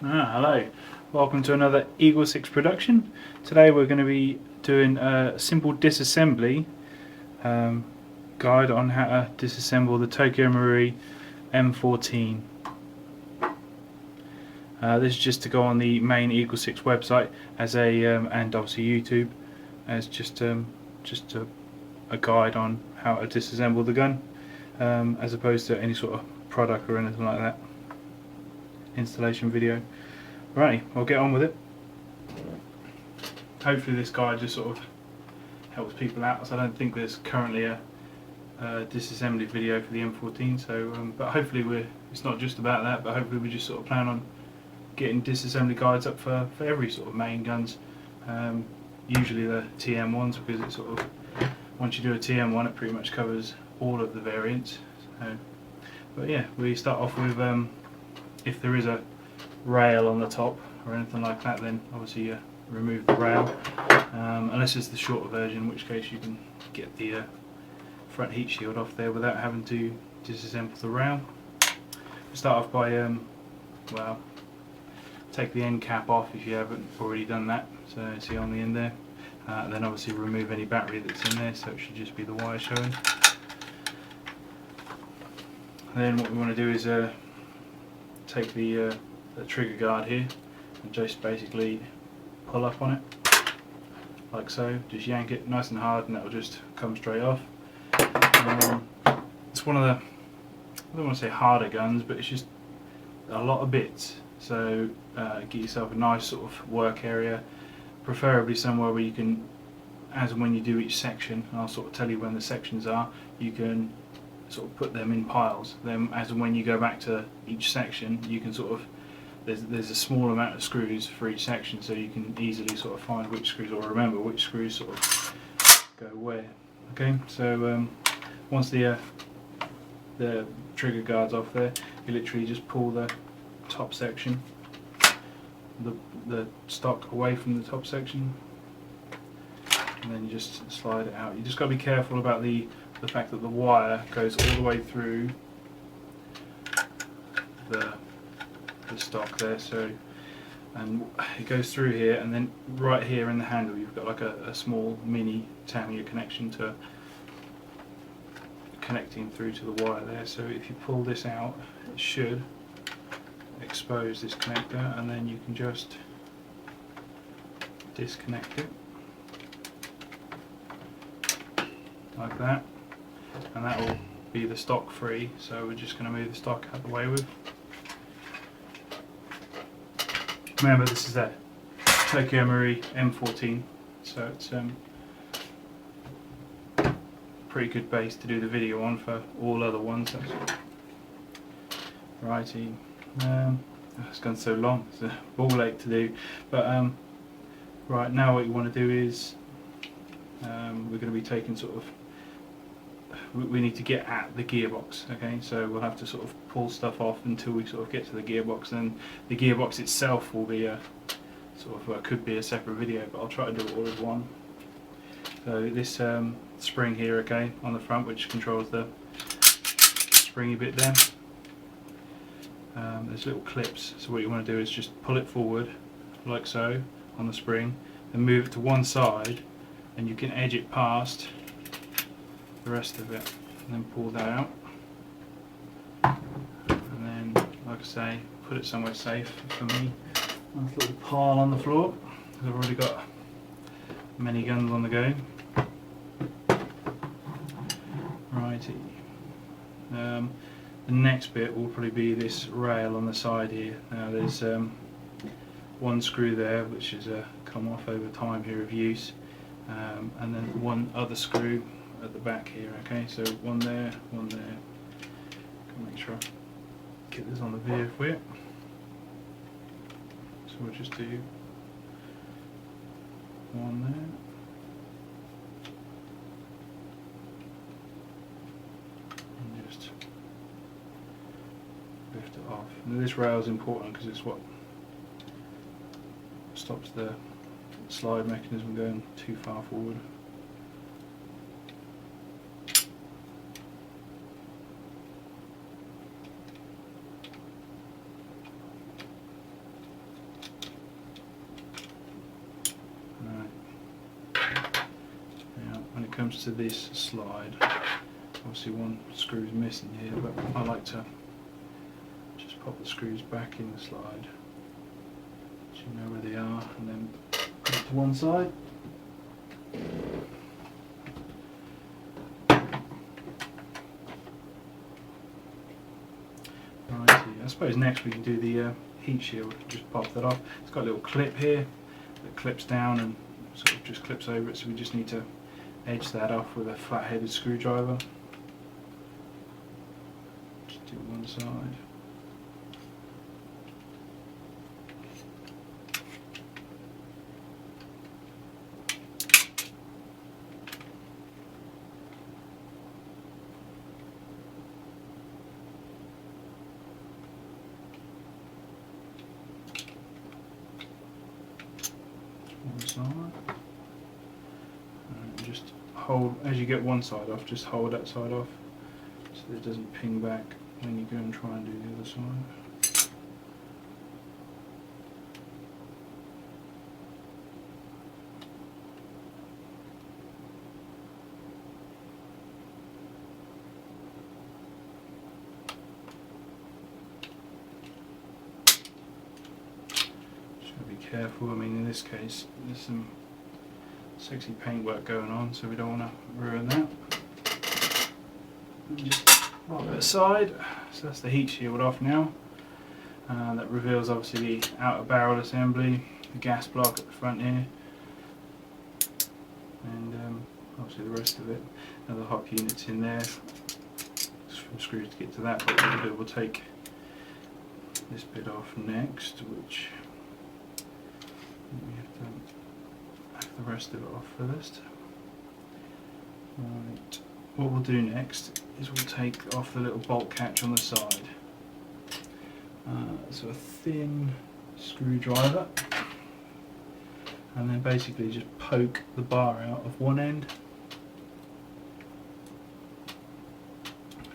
Hello, welcome to another Eagle 6 production. Today we're going to be doing a simple disassembly guide on how to disassemble the Toyko Marui M14. This is just to go on the main Eagle 6 website as a and obviously YouTube as just a guide on how to disassemble the gun, as opposed to any sort of product or anything like that. Installation video. Right, I'll get on with it. Hopefully this guide just sort of helps people out, so I don't think there's currently a disassembly video for the M14, so but hopefully it's not just about that, but hopefully we just sort of plan on getting disassembly guides up for every sort of main guns, usually the TM ones, because it's sort of, once you do a TM one it pretty much covers all of the variants. So, but yeah, we start off with if there is a rail on the top or anything like that, then obviously you remove the rail, unless it's the shorter version, in which case you can get the front heat shield off there without having to disassemble the rail. We start off by well, take the end cap off if you haven't already done that, so see on the end there, then obviously remove any battery that's in there, so it should just be the wire showing. Then what we want to do is take the trigger guard here and just basically pull up on it like so, just yank it nice and hard and that will just come straight off. It's one of the, I don't want to say harder guns, but it's just a lot of bits, so get yourself a nice sort of work area, preferably somewhere where you can, as and when you do each section, and I'll sort of tell you when the sections are, you can sort of put them in piles. Then as and when you go back to each section, you can sort of, there's a small amount of screws for each section, so you can easily sort of find which screws, or remember which screws sort of go where. Okay, so once the trigger guard's off there, you literally just pull the top section, the stock away from the top section, and then you just slide it out. You just got to be careful about the fact that the wire goes all the way through the stock there, so, and it goes through here, and then right here in the handle you've got like a small mini Tamiya connection to connecting through to the wire there. So if you pull this out, it should expose this connector, and then you can just disconnect it like that, and that will be the stock free. So we're just going to move the stock out of the way with. Remember, this is a Toyko Marui M14, so it's pretty good base to do the video on for all other ones. Righty, it's gone so long, it's a ball ache to do, but right now what you want to do is we're going to be taking sort of, we need to get at the gearbox, okay, so we'll have to sort of pull stuff off until we sort of get to the gearbox. Then the gearbox itself will be a sort of, could be a separate video, but I'll try to do it all as one. So this spring here, okay, on the front, which controls the springy bit there, there's little clips, so what you want to do is just pull it forward like so on the spring and move it to one side, and you can edge it past the rest of it, and then pull that out, and then, like I say, put it somewhere safe. For me, nice little pile on the floor, because I've already got many guns on the go. Righty. The next bit will probably be this rail on the side here. Now there's one screw there which has come off over time here of use, and then one other screw at the back here, okay, so one there, can make sure I get this on the video for you. So we'll just do one there, and just lift it off. And this rail is important because it's what stops the slide mechanism going too far forward. comes to this slide, obviously one screw is missing here, but I like to just pop the screws back in the slide so you know where they are, and then put it to one side. Righty, I suppose next we can do the heat shield. Just pop that off. It's got a little clip here that clips down and sort of just clips over it, so we just need to edge that off with a flat-headed screwdriver. Just do one side. One side. And just hold, as you get one side off, just hold that side off so that it doesn't ping back when you go and try and do the other side. Be careful. I mean, in this case there's some sexy paintwork going on, so we don't want to ruin that. And just pop it aside. So that's the heat shield off now. That reveals obviously the outer barrel assembly, the gas block at the front here, and obviously the rest of it. Another hop units in there. Some screws to get to that, but we'll take this bit off next, which we have to have the rest of it off first. Right. What we'll do next is we'll take off the little bolt catch on the side. So a thin screwdriver, and then basically just poke the bar out of one end,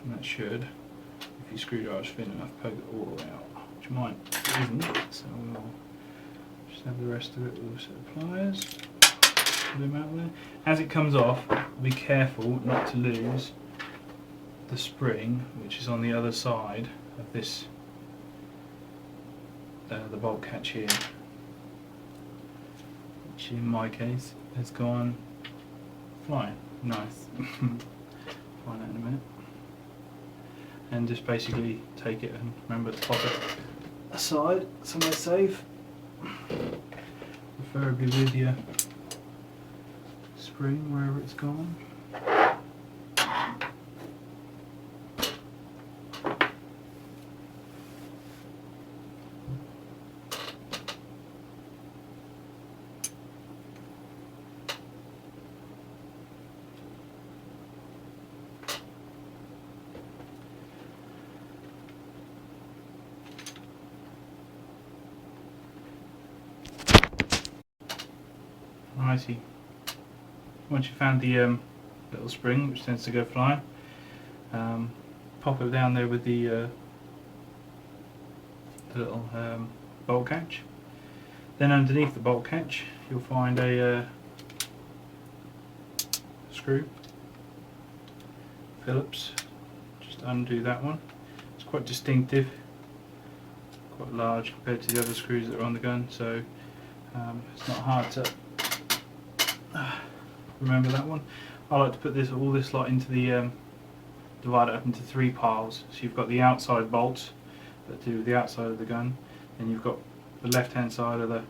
and that should, if your screwdriver's thin enough, poke it all the way out, which mine isn't, so we'll just have the rest of it with a set of pliers, put them out there. As it comes off, be careful not to lose the spring, which is on the other side of this, the bolt catch here, which in my case has gone flying. Nice. Find that in a minute. And just basically take it and remember to pop it aside somewhere safe, preferably with your spring wherever it's gone. Righty. Once you've found the little spring, which tends to go flying, pop it down there with the little bolt catch. Then underneath the bolt catch you'll find a screw, Phillips. Just undo that one. It's quite distinctive, quite large compared to the other screws that are on the gun, so it's not hard to remember that one. I like to put all this lot into the divide it up into three piles. So you've got the outside bolts that do the outside of the gun, and you've got the left hand side of the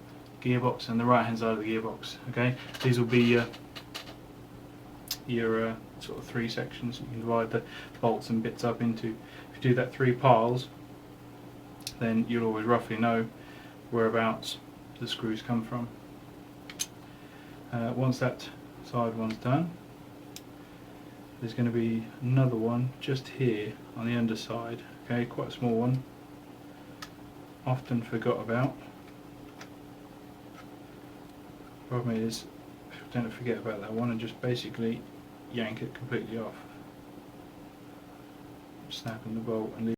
gearbox and the right hand side of the gearbox. Okay, these will be your sort of three sections you can divide the bolts and bits up into. If you do that three piles, then you'll always roughly know whereabouts the screws come from. Once that side one's done, there's going to be another one just here on the underside. Okay, quite a small one, often forgot about. Problem is, don't forget about that one and just basically yank it completely off, snapping the bolt and leave